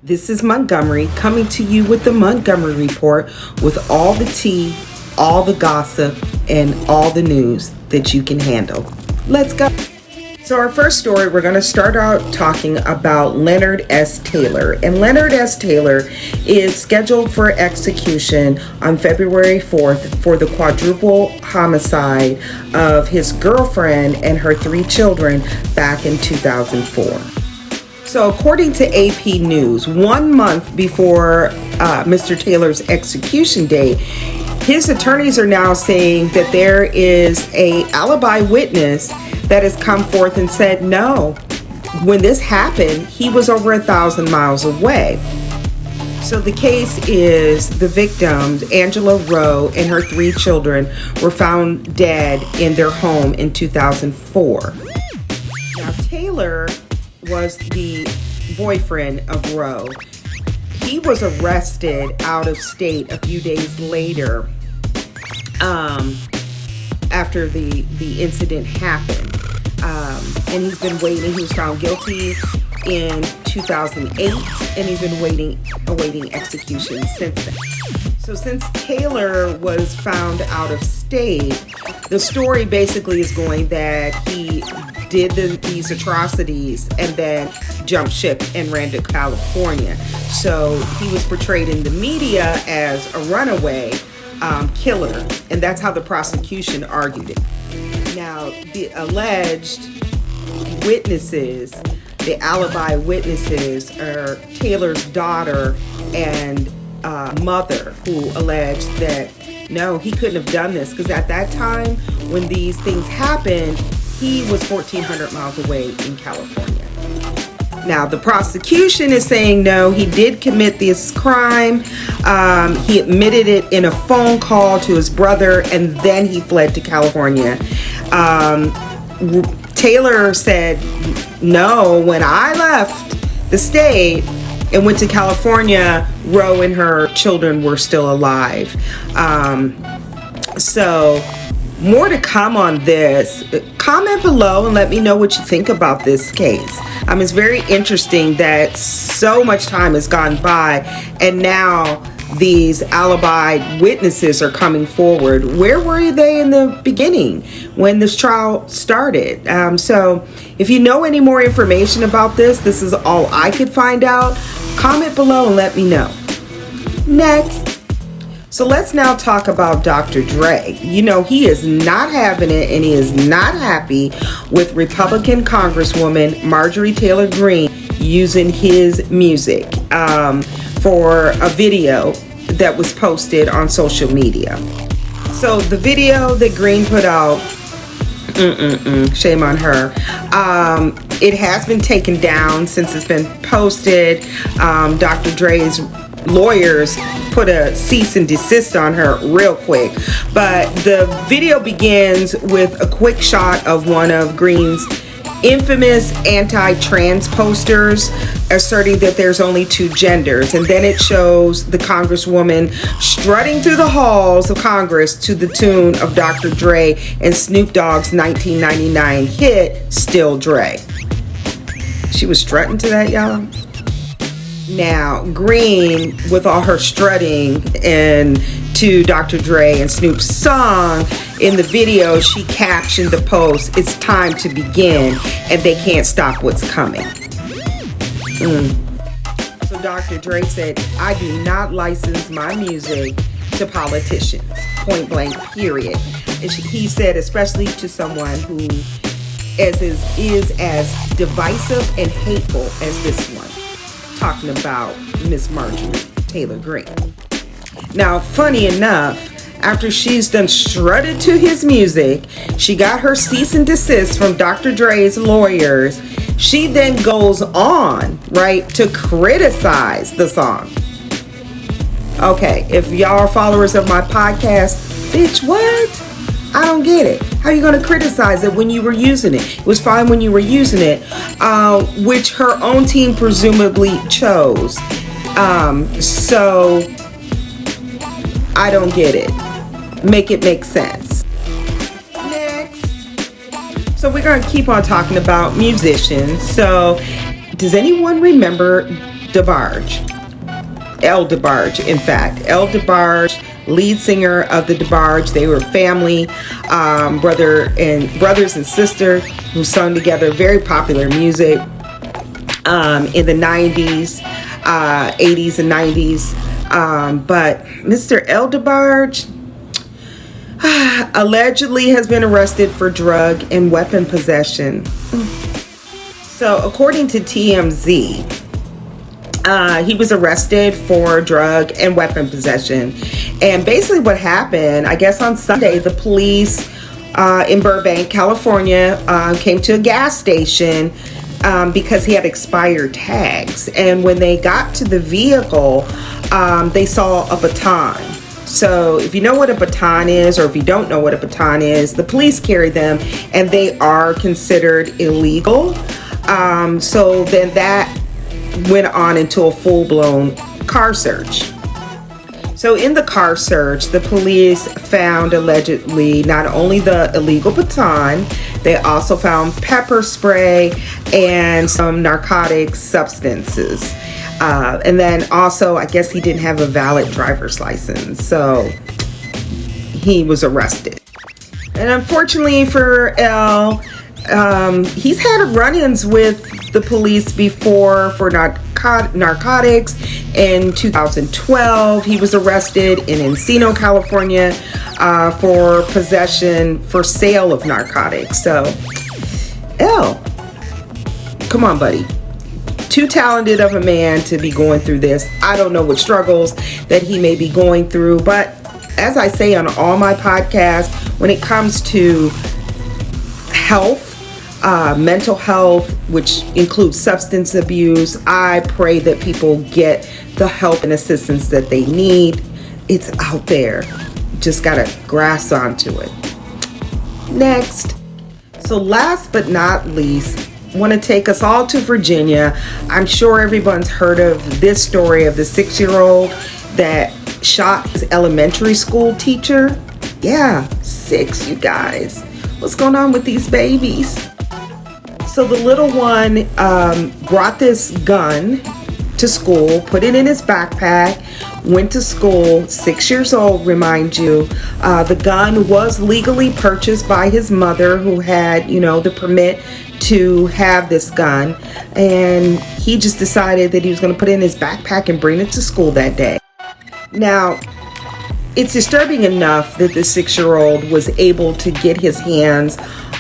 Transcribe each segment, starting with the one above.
This is Montgomery coming to you with the Montgomery Report with all the tea, all the gossip, and all the news that you can handle. Let's go. So our first story, we're going to start out talking about Leonard S. Taylor. And Leonard S. Taylor is scheduled for execution on February 4th for the quadruple homicide of his girlfriend and her 3 children back in 2004. So according to AP News, 1 month before Mr. Taylor's execution date, his attorneys are now saying that there is an alibi witness that has come forth and said, no, when this happened, he was over 1,000 miles away. So the case is the victims, Angela Rowe and her 3 children, were found dead in their home in 2004. Now, Taylor was the boyfriend of Rowe. He was arrested out of state a few days later after the incident happened. And he's been waiting. He was found guilty in 2008, and he's been awaiting execution since then. So since Taylor was found out of state, the story basically is going that he did these atrocities and then jumped ship and ran to California. So he was portrayed in the media as a runaway killer, and that's how the prosecution argued it. Now, the alleged witnesses, the alibi witnesses, are Taylor's daughter and mother, who alleged that no, he couldn't have done this because at that time when these things happened, he was 1,400 miles away in California. Now, the prosecution is saying no, he did commit this crime. He admitted it in a phone call to his brother, and then he fled to California. Taylor said, no, when I left the state and went to California, Rowe and her children were still alive. So more to come on this. Comment below and let me know what you think about this case. It's very interesting that so much time has gone by and now these alibi witnesses are coming forward. Where were they in the beginning when this trial started? So if you know any more information about this is all I could find out. Comment below and let me know. Next. So let's now talk about Dr. Dre. You know, he is not having it and he is not happy with Republican Congresswoman Marjorie Taylor Greene using his music for a video that was posted on social media. So the video that Greene put out, shame on her. It has been taken down since it's been posted. Dr. Dre's lawyers put a cease and desist on her real quick. But the video begins with a quick shot of one of Greene's infamous anti-trans posters asserting that there's only 2 genders, and then it shows the congresswoman strutting through the halls of Congress to the tune of Dr. Dre and Snoop Dogg's 1999 hit Still Dre. She was strutting to that, y'all. Now, Greene, with all her strutting and to Dr. Dre and Snoop's song, in the video, she captioned the post, "It's time to begin, and they can't stop what's coming." So Dr. Dre said, "I do not license my music to politicians, point blank, period." And he said, especially to someone who is as divisive and hateful as this one. Talking about Miss Marjorie Taylor Greene. Now, funny enough, after she's done strutted to his music, she got her cease and desist from Dr. Dre's lawyers. She then goes on, right, to criticize the song. Okay, if y'all are followers of my podcast, bitch, what? I don't get it. How are you going to criticize it when you were using it? It was fine when you were using it, which her own team presumably chose. So I don't get it. Make it make sense. Next. So we're going to keep on talking about musicians. So does anyone remember DeBarge. El DeBarge, in fact. El DeBarge, lead singer of the DeBarge. They were family, brothers and sisters who sung together very popular music in the 90s, 80s and 90s. But Mr. El DeBarge allegedly has been arrested for drug and weapon possession. So according to TMZ, he was arrested for drug and weapon possession. And basically what happened, I guess on Sunday, the police in Burbank, California, came to a gas station because he had expired tags. And when they got to the vehicle, they saw a baton. So if you know what a baton is, or if you don't know what a baton is, the police carry them and they are considered illegal. So then that went on into a full-blown car search. So in the car search, the police found allegedly not only the illegal baton, they also found pepper spray and some narcotic substances. And then also, I guess he didn't have a valid driver's license, so he was arrested. And unfortunately for El, he's had run-ins with the police before for narcotics. In 2012, he was arrested in Encino, California, for for sale of narcotics. So, El, come on, buddy. Too talented of a man to be going through this. I don't know what struggles that he may be going through, but as I say on all my podcasts, when it comes to health, mental health, which includes substance abuse, I pray that people get the help and assistance that they need. It's out there. Just gotta grasp onto it. Next. So last but not least, want to take us all to Virginia. I'm sure everyone's heard of this story of the 6-year-old that shot his elementary school teacher. Yeah, 6, you guys. What's going on with these babies? So the little one brought this gun to school, put it in his backpack, went to school, 6 years old, remind you. The gun was legally purchased by his mother, who had, the permit to have this gun. And he just decided that he was going to put it in his backpack and bring it to school that day. Now, it's disturbing enough that the 6-year-old was able to get his hands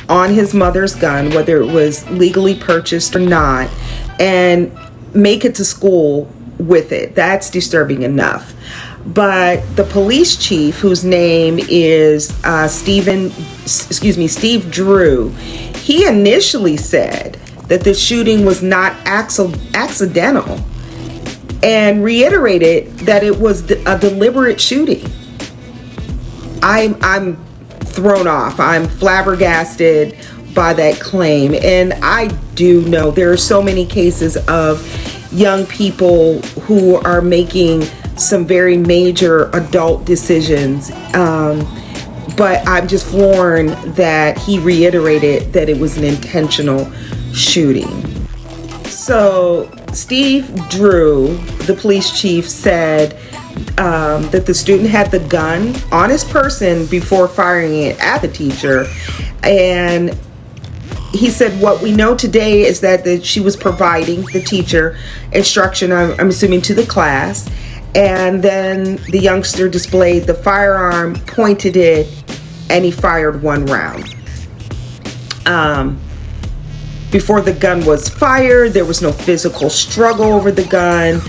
on his mother's gun, whether it was legally purchased or not, and make it to school with it. That's disturbing enough. But the police chief, whose name is Steve Drew, he initially said that the shooting was not accidental and reiterated that it was a deliberate shooting. I'm thrown off. I'm flabbergasted by that claim. And I do know there are so many cases of young people who are making some very major adult decisions. But I'm just floored that he reiterated that it was an intentional shooting. So Steve Drew, the police chief, said that the student had the gun on his person before firing it at the teacher. And he said what we know today is that she was providing the teacher instruction, I'm assuming, to the class. And then the youngster displayed the firearm, pointed it, and he fired one round. Before the gun was fired, there was no physical struggle over the gun.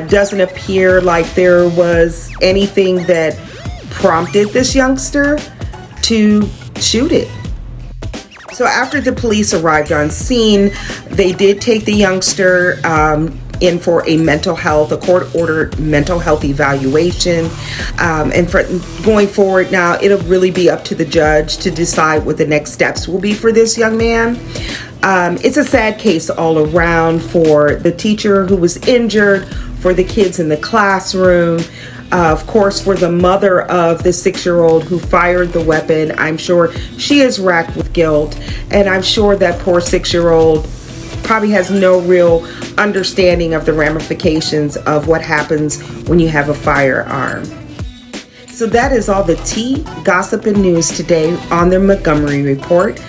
Doesn't appear like there was anything that prompted this youngster to shoot it. So after the police arrived on scene, they did take the youngster in for a court-ordered mental health evaluation. And for going forward now, it'll really be up to the judge to decide what the next steps will be for this young man. It's a sad case all around for the teacher who was injured, for the kids in the classroom, of course, for the mother of the 6-year-old who fired the weapon. I'm sure she is racked with guilt, and I'm sure that poor 6-year-old probably has no real understanding of the ramifications of what happens when you have a firearm. So that is all the tea, gossip, and news today on the Montgomery Report.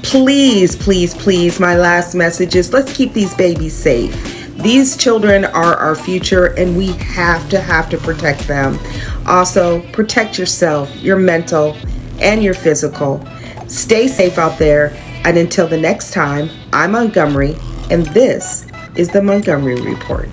Please, please, please, my last message is let's keep these babies safe. These children are our future, and we have to protect them. Also, protect yourself, your mental and your physical. Stay safe out there, and until the next time, I'm Montgomery, and this is the Montgomery Report.